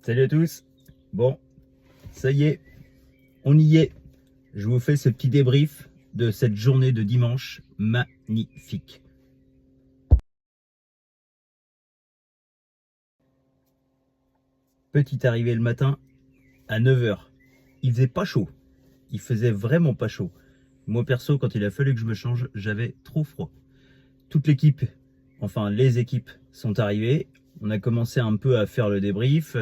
Salut à tous. Bon, ça y est, on y est. Je vous fais ce petit débrief de cette journée de dimanche magnifique. Petite arrivée le matin à 9h. Il faisait pas chaud. Il faisait vraiment pas chaud. Moi perso, quand il a fallu que je me change, j'avais trop froid. Toute l'équipe, enfin les équipes sont arrivées. On a commencé un peu à faire le débrief,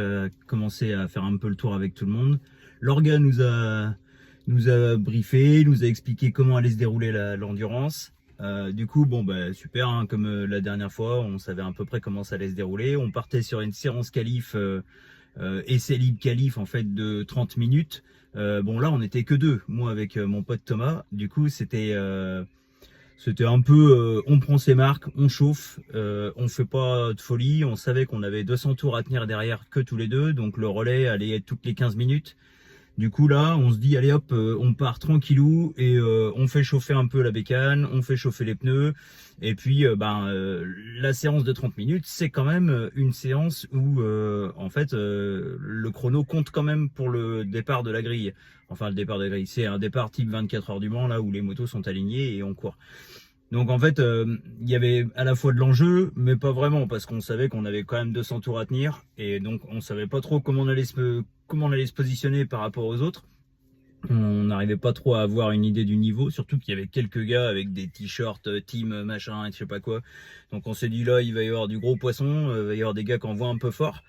commencé à faire un peu le tour avec tout le monde. L'orga nous a briefé, nous a expliqué comment allait se dérouler l'endurance. Du coup, bon, bah, super, hein, comme la dernière fois, on savait à peu près comment ça allait se dérouler. On partait sur une séance qualif, essai libre qualif en fait de 30 minutes. Bon, là, on n'était que deux, moi avec mon pote Thomas. Du coup, c'était un peu, on prend ses marques, on chauffe, on fait pas de folie. On savait qu'on avait 200 tours à tenir derrière que tous les deux, donc le relais allait être toutes les 15 minutes. Du coup là, on se dit allez hop, on part tranquillou et on fait chauffer un peu la bécane, on fait chauffer les pneus. Et puis la séance de 30 minutes, c'est quand même une séance où en fait le chrono compte quand même pour le départ de la grille. Enfin le départ de la grille, c'est un départ type 24 heures du Mans là où les motos sont alignées et on court. Donc en fait, il y avait à la fois de l'enjeu, mais pas vraiment, parce qu'on savait qu'on avait quand même 200 tours à tenir, et donc on savait pas trop comment on allait se positionner par rapport aux autres. On n'arrivait pas trop à avoir une idée du niveau, surtout qu'il y avait quelques gars avec des t-shirts team machin et je sais pas quoi. Donc on s'est dit là, il va y avoir du gros poisson, il va y avoir des gars qui envoient un peu fort.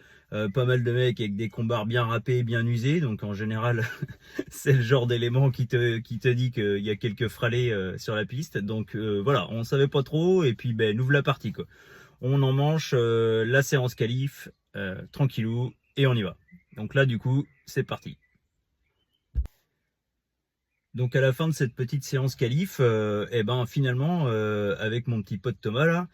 Pas mal de mecs avec des combats bien râpés, bien usés. Donc en général, c'est le genre d'élément qui te dit qu'il y a quelques fralets sur la piste. Donc voilà, on savait pas trop. Et puis ben, nous voilà parti quoi. On en mange la séance qualif, tranquillou, et on y va. Donc là du coup, c'est parti. Donc à la fin de cette petite séance qualif, et ben finalement avec mon petit pote Thomas là,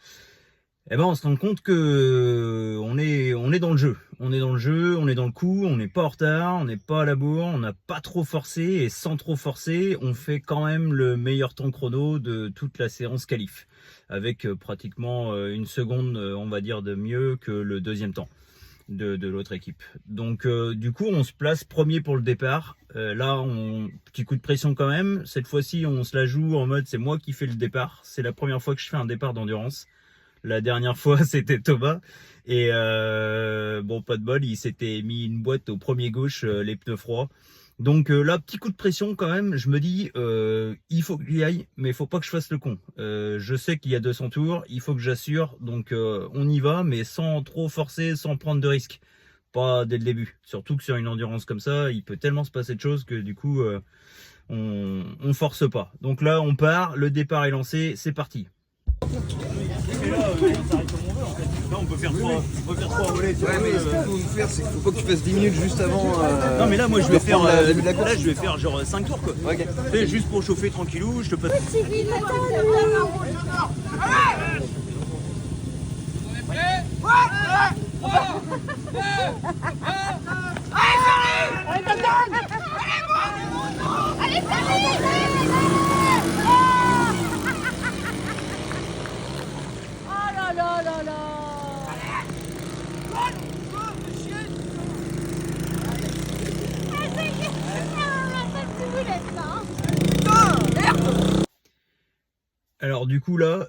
et ben on se rend compte que on est dans le jeu, on est dans le jeu, on est dans le coup, on n'est pas en retard, on n'est pas à la bourre, on n'a pas trop forcé et sans trop forcer, on fait quand même le meilleur temps chrono de toute la séance qualif, avec pratiquement une seconde, on va dire, de mieux que le deuxième temps de l'autre équipe. Donc du coup on se place premier pour le départ. Là petit coup de pression quand même. Cette fois-ci on se la joue en mode c'est moi qui fais le départ. C'est la première fois que je fais un départ d'endurance. La dernière fois c'était Thomas. Et bon pas de bol, il s'était mis une boîte au premier gauche, les pneus froids. Donc là, petit coup de pression quand même, je me dis, il faut que j'y aille, mais il faut pas que je fasse le con. Je sais qu'il y a 200 tours, il faut que j'assure, donc on y va, mais sans trop forcer, sans prendre de risques. Pas dès le début. Surtout que sur une endurance comme ça, il peut tellement se passer de choses que du coup, on force pas. Donc là, on part, le départ est lancé, c'est parti. Et là, ça arrive comme on veut en fait. Là, on peut faire trois volets. Ouais, mais ce qu'il faut faire, c'est qu'il faut pas que tu fasses 10 minutes juste avant. Non, mais là, moi, je vais faire, début de la course. là, je vais faire genre 5 tours quoi. Ok. Tu sais, juste pour chauffer tranquillou, je te passe. Oh là là là là. Alors du coup là,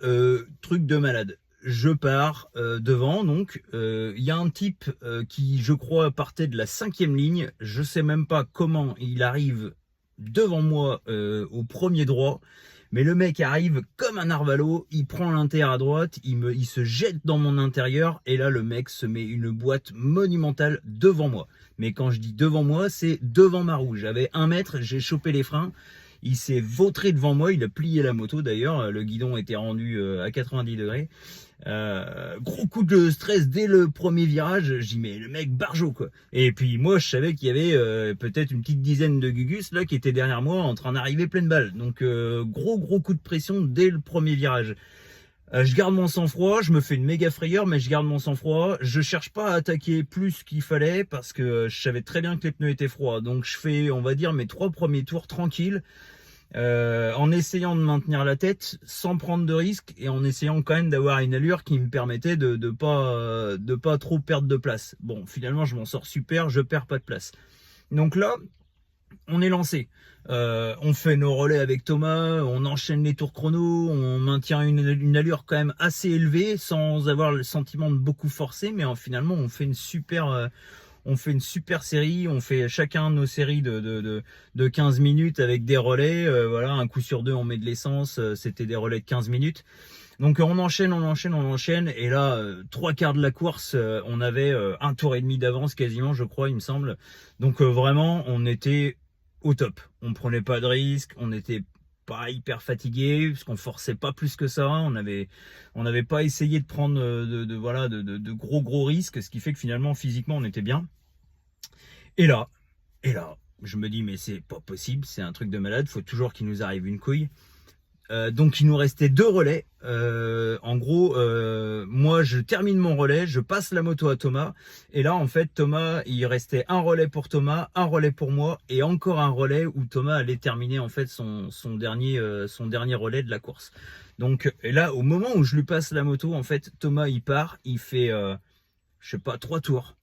truc de malade. Je pars devant, donc il y a un type qui, je crois, partait de la 5e ligne. Je sais même pas comment il arrive devant moi au premier droit, mais le mec arrive comme un narvalo. Il prend l'inter à droite, il se jette dans mon intérieur, et là le mec se met une boîte monumentale devant moi. Mais quand je dis devant moi, c'est devant ma roue. J'avais 1 mètre, j'ai chopé les freins. Il s'est vautré devant moi, il a plié la moto d'ailleurs, le guidon était rendu à 90 degrés. Gros coup de stress dès le premier virage, je dis mais le mec barjo quoi. Et puis moi je savais qu'il y avait peut-être une petite dizaine de gugus là qui étaient derrière moi en train d'arriver pleine balle. Donc gros coup de pression dès le premier virage. Je garde mon sang-froid, je me fais une méga frayeur, mais je garde mon sang-froid. Je cherche pas à attaquer plus qu'il fallait parce que je savais très bien que les pneus étaient froids. Donc je fais, on va dire, mes 3 premiers tours tranquilles. en essayant de maintenir la tête sans prendre de risques et en essayant quand même d'avoir une allure qui me permettait de pas trop perdre de place. Bon, finalement, je m'en sors super, je perds pas de place. Donc là, on est lancé. On fait nos relais avec Thomas, on enchaîne les tours chrono, on maintient une allure quand même assez élevée sans avoir le sentiment de beaucoup forcer, mais finalement on fait une super série, on fait chacun nos séries de 15 minutes avec des relais, voilà, un coup sur deux on met de l'essence, c'était des relais de 15 minutes. Donc on enchaîne, et là, trois quarts de la course, on avait un tour et demi d'avance quasiment, je crois, il me semble. Donc vraiment, on était au top. On prenait pas de risques, on n'était pas hyper fatigué, parce qu'on forçait pas plus que ça. On n'avait pas essayé de prendre de gros risques, ce qui fait que finalement, physiquement, on était bien. Et là, je me dis, mais c'est pas possible, c'est un truc de malade, faut toujours qu'il nous arrive une couille. Donc il nous restait deux relais. En gros, moi je termine mon relais, je passe la moto à Thomas, et là en fait Thomas, il restait un relais pour Thomas, un relais pour moi, et encore un relais où Thomas allait terminer en fait son dernier relais de la course. Donc et là au moment où je lui passe la moto, en fait Thomas il part, il fait je sais pas 3 tours.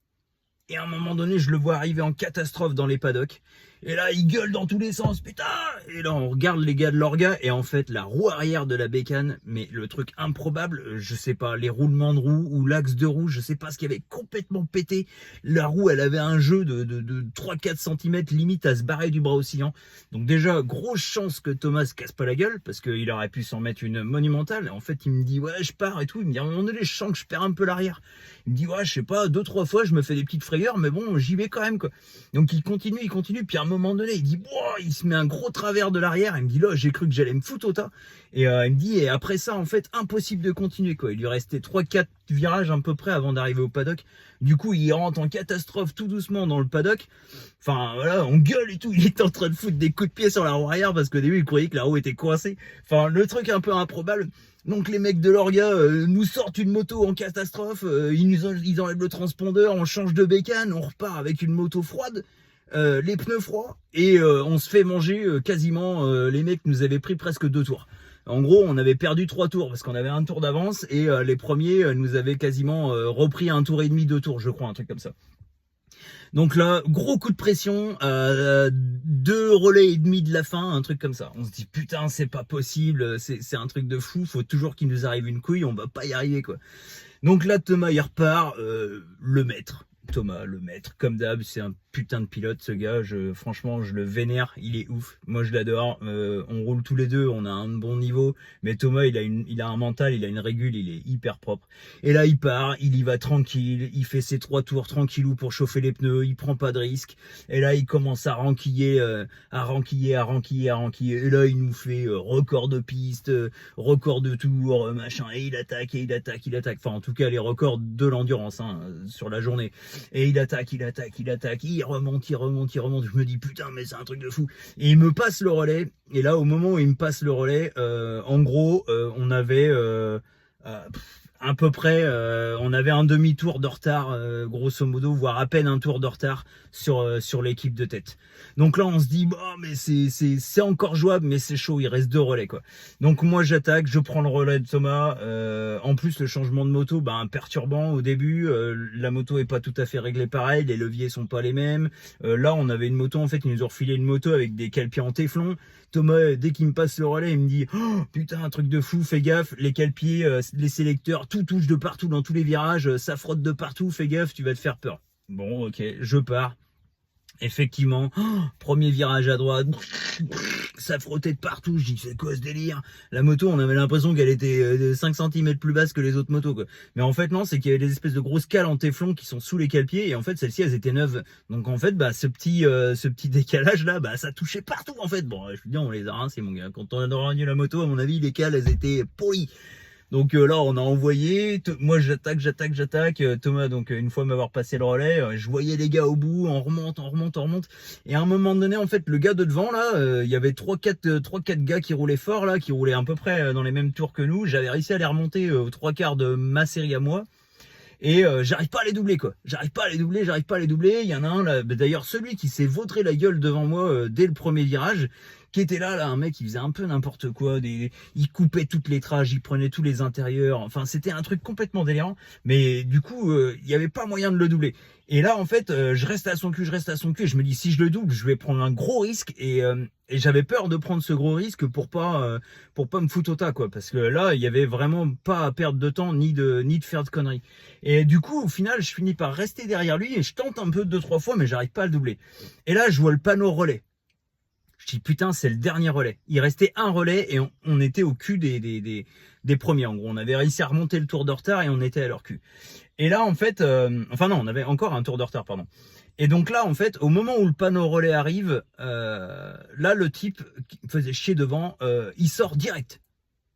Et à un moment donné, je le vois arriver en catastrophe dans les paddocks. Et là, il gueule dans tous les sens, putain. Et là, on regarde les gars de l'orga. Et en fait, la roue arrière de la bécane, mais le truc improbable, je sais pas, les roulements de roue ou l'axe de roue, je sais pas, ce qui avait complètement pété. La roue, elle avait un jeu de 3-4 cm, limite à se barrer du bras oscillant. Donc déjà, grosse chance que Thomas se casse pas la gueule, parce qu'il aurait pu s'en mettre une monumentale. Et en fait, il me dit, ouais, je pars et tout. Il me dit, à un moment donné, je sens que je perds un peu l'arrière. Il me dit, ouais, je sais pas, 2-3 fois, je me fais des petites frayeurs, mais bon, j'y vais quand même, quoi. Donc il continue, puis à un moment donné, il dit, il se met un gros travers de l'arrière. Il me dit, là, j'ai cru que j'allais me foutre au tas. Et il me dit, et après ça, en fait, impossible de continuer, quoi. Il lui restait 3-4 virages à peu près avant d'arriver au paddock. Du coup, il rentre en catastrophe tout doucement dans le paddock. Enfin, voilà, on gueule et tout. Il est en train de foutre des coups de pied sur la roue arrière parce qu'au début, il croyait que la roue était coincée. Enfin, le truc un peu improbable. Donc les mecs de l'orga nous sortent une moto en catastrophe, ils enlèvent le transpondeur, on change de bécane, on repart avec une moto froide, les pneus froids, et on se fait manger quasiment, les mecs nous avaient pris presque 2 tours. En gros, on avait perdu 3 tours parce qu'on avait un tour d'avance, et les premiers nous avaient quasiment repris 1 tour et demi, 2 tours, je crois, un truc comme ça. Donc là, gros coup de pression, 2 relais et demi de la fin, un truc comme ça. On se dit putain, c'est pas possible, c'est un truc de fou, faut toujours qu'il nous arrive une couille, on va pas y arriver, quoi. Donc là, Thomas il repart, le maître. Thomas, le maître, comme d'hab, c'est un putain de pilote, ce gars. Franchement, je le vénère, il est ouf. Moi, je l'adore. On roule tous les deux, on a un bon niveau. Mais Thomas, il a un mental, il a une régule, il est hyper propre. Et là, il part, il y va tranquille, il fait ses 3 tours tranquillou pour chauffer les pneus, il prend pas de risque. Et là, il commence à ranquiller. Et là, il nous fait record de piste, record de tour, machin. Et il attaque. Enfin, en tout cas, les records de l'endurance, hein, sur la journée. Et il attaque, il remonte. Je me dis putain, mais c'est un truc de fou. Et il me passe le relais. Et là, au moment où il me passe le relais, en gros, on avait à peu près, on avait un demi-tour de retard, grosso modo, voire à peine un tour de retard sur l'équipe de tête. Donc là, on se dit, bah, mais c'est encore jouable, mais c'est chaud, il reste 2 relais, quoi. Donc moi, j'attaque, je prends le relais de Thomas. En plus, le changement de moto, perturbant au début. La moto est pas tout à fait réglée pareil, les leviers sont pas les mêmes. Là, on avait une moto, en fait, ils nous ont refilé une moto avec des cale-pieds en téflon. Thomas, dès qu'il me passe le relais, il me dit, oh, putain, un truc de fou, fais gaffe, les cale-pieds, les sélecteurs, tout touche de partout dans tous les virages, ça frotte de partout, fais gaffe, tu vas te faire peur. Bon, ok, je pars. Effectivement, premier virage à droite, ça frottait de partout. Je dis, c'est quoi ce délire? La moto, on avait l'impression qu'elle était 5 cm plus basse que les autres motos, quoi. Mais en fait, non, c'est qu'il y avait des espèces de grosses cales en téflon qui sont sous les cale-pieds, et en fait, celles-ci, elles étaient neuves. Donc en fait, ce petit décalage là, ça touchait partout, en fait. Bon, je veux dire, on les a rincés, mon gars. Quand on a rendu la moto, à mon avis, les cales, elles étaient pourries. Donc là, on a envoyé. Moi, j'attaque. Thomas, donc une fois m'avoir passé le relais, je voyais les gars au bout. On remonte. Et à un moment donné, en fait, le gars de devant là, il y avait 3-4 gars qui roulaient fort là, qui roulaient à peu près dans les mêmes tours que nous. J'avais réussi à les remonter aux 3 quarts de ma série à moi. Et j'arrive pas à les doubler, quoi. J'arrive pas à les doubler. Il y en a un là, d'ailleurs celui qui s'est vautré la gueule devant moi dès le premier virage, qui était là, un mec, il faisait un peu n'importe quoi, il coupait toutes les trages, il prenait tous les intérieurs, enfin c'était un truc complètement délirant, mais du coup, il n'y avait pas moyen de le doubler. Et là, en fait, je reste à son cul, et je me dis, si je le double, je vais prendre un gros risque, et j'avais peur de prendre ce gros risque pour pas me foutre au tas, quoi, parce que là, il y avait vraiment pas à perdre de temps, ni de faire de conneries. Et du coup, au final, je finis par rester derrière lui, et je tente un peu 2-3 fois, mais j'arrive pas à le doubler. Et là, je vois le panneau relais. Je dis putain, c'est le dernier relais. Il restait un relais et on était au cul des premiers. En gros, on avait réussi à remonter le tour de retard et on était à leur cul. Et là, en fait, on avait encore un tour de retard, pardon. Et donc là, en fait, au moment où le panneau relais arrive, là, le type qui me faisait chier devant, il sort direct.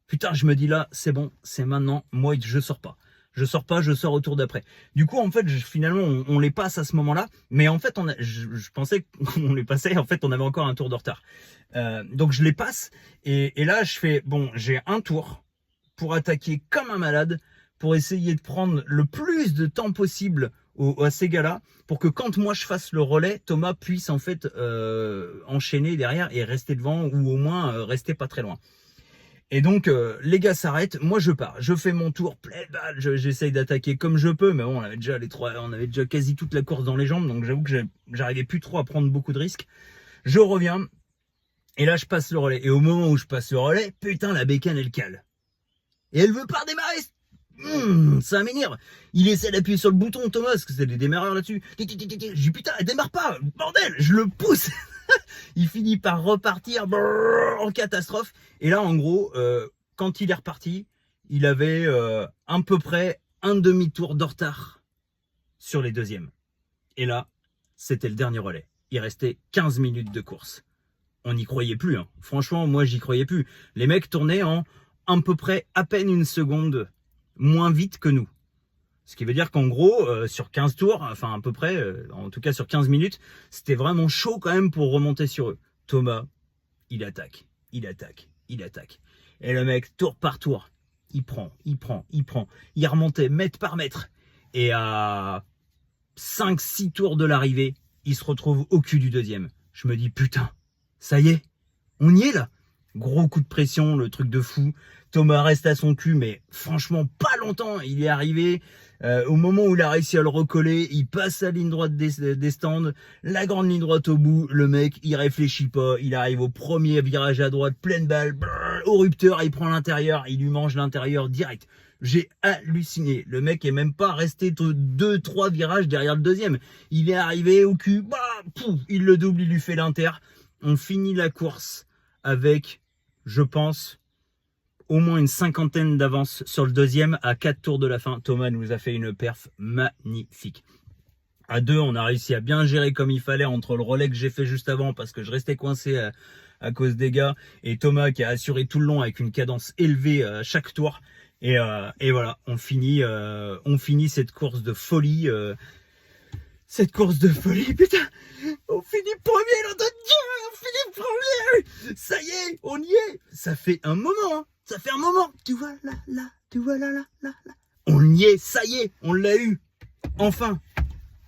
Putain, je me dis là, c'est bon, c'est maintenant. Moi, je sors pas. Je sors au tour d'après. Du coup, en fait, finalement, on les passe à ce moment-là. Mais en fait, je pensais qu'on les passait. En fait, on avait encore un tour de retard. Donc, je les passe. Et là, je fais, bon, j'ai un tour pour attaquer comme un malade, pour essayer de prendre le plus de temps possible à ces gars-là, pour que quand moi je fasse le relais, Thomas puisse en fait enchaîner derrière et rester devant, ou au moins rester pas très loin. Et donc, les gars s'arrêtent, moi je pars, je fais mon tour, plein de balles, j'essaye d'attaquer comme je peux, mais bon, on avait déjà quasi toute la course dans les jambes, donc j'avoue que j'arrivais plus trop à prendre beaucoup de risques. Je reviens, et là je passe le relais, et au moment où je passe le relais, putain, la bécane elle cale. Et elle veut pas redémarrer, ça m'énerve. Il essaie d'appuyer sur le bouton, Thomas, parce que c'est des démarreurs là-dessus. Je dis putain, elle démarre pas, bordel, je le pousse. Il finit par repartir en catastrophe. Et là, en gros, quand il est reparti, il avait à peu près un demi-tour de retard sur les deuxièmes. Et là, c'était le dernier relais. Il restait 15 minutes de course. On n'y croyait plus. Hein. Franchement, moi, j'y croyais plus. Les mecs tournaient en à peu près à peine une seconde moins vite que nous. Ce qui veut dire qu'en gros, sur 15 tours, enfin à peu près, en tout cas sur 15 minutes, c'était vraiment chaud quand même pour remonter sur eux. Thomas, il attaque. Et le mec, tour par tour, il prend. Il remontait mètre par mètre. Et à 5-6 tours de l'arrivée, il se retrouve au cul du deuxième. Je me dis, putain, ça y est, on y est là. Gros coup de pression, le truc de fou. Thomas reste à son cul, mais franchement pas longtemps. Il est arrivé, au moment où il a réussi à le recoller, il passe la ligne droite des stands, la grande ligne droite au bout. Le mec, il réfléchit pas, il arrive au premier virage à droite, pleine balle, au rupteur, il prend l'intérieur, il lui mange l'intérieur direct. J'ai halluciné. Le mec est même pas resté 2-3 virages derrière le deuxième. Il est arrivé au cul, il le double, il lui fait l'inter. On finit la course avec, je pense, au moins une cinquantaine d'avance sur le deuxième à 4 tours de la fin. Thomas nous a fait une perf magnifique. À 2, on a réussi à bien gérer comme il fallait entre le relais que j'ai fait juste avant parce que je restais coincé à cause des gars, et Thomas qui a assuré tout le long avec une cadence élevée à chaque tour. Et voilà, on finit cette course de folie. Putain, on finit premier, nom de Dieu, on finit premier. Ça y est, on y est. Ça fait un moment, hein. Ça fait un moment. Tu vois là. On y est, ça y est, on l'a eu. Enfin,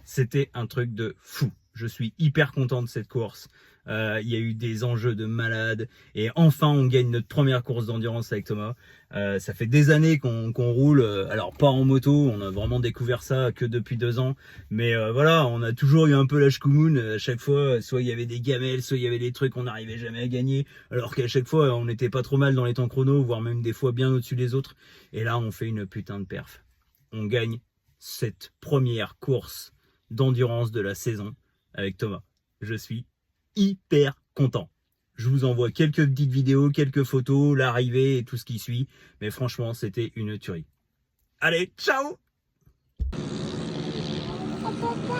c'était un truc de fou. Je suis hyper content de cette course. Il y a eu des enjeux de malade. Et enfin, on gagne notre première course d'endurance avec Thomas. Ça fait des années qu'on roule. Alors, pas en moto. On a vraiment découvert ça que depuis 2 ans. Mais voilà, on a toujours eu un peu la schkoumoun. À chaque fois, soit il y avait des gamelles, soit il y avait des trucs qu'on n'arrivait jamais à gagner. Alors qu'à chaque fois, on n'était pas trop mal dans les temps chrono, voire même des fois bien au-dessus des autres. Et là, on fait une putain de perf. On gagne cette première course d'endurance de la saison avec Thomas. Je suis hyper content. Je vous envoie quelques petites vidéos, quelques photos, l'arrivée et tout ce qui suit. Mais franchement, c'était une tuerie. Allez, ciao! Papa.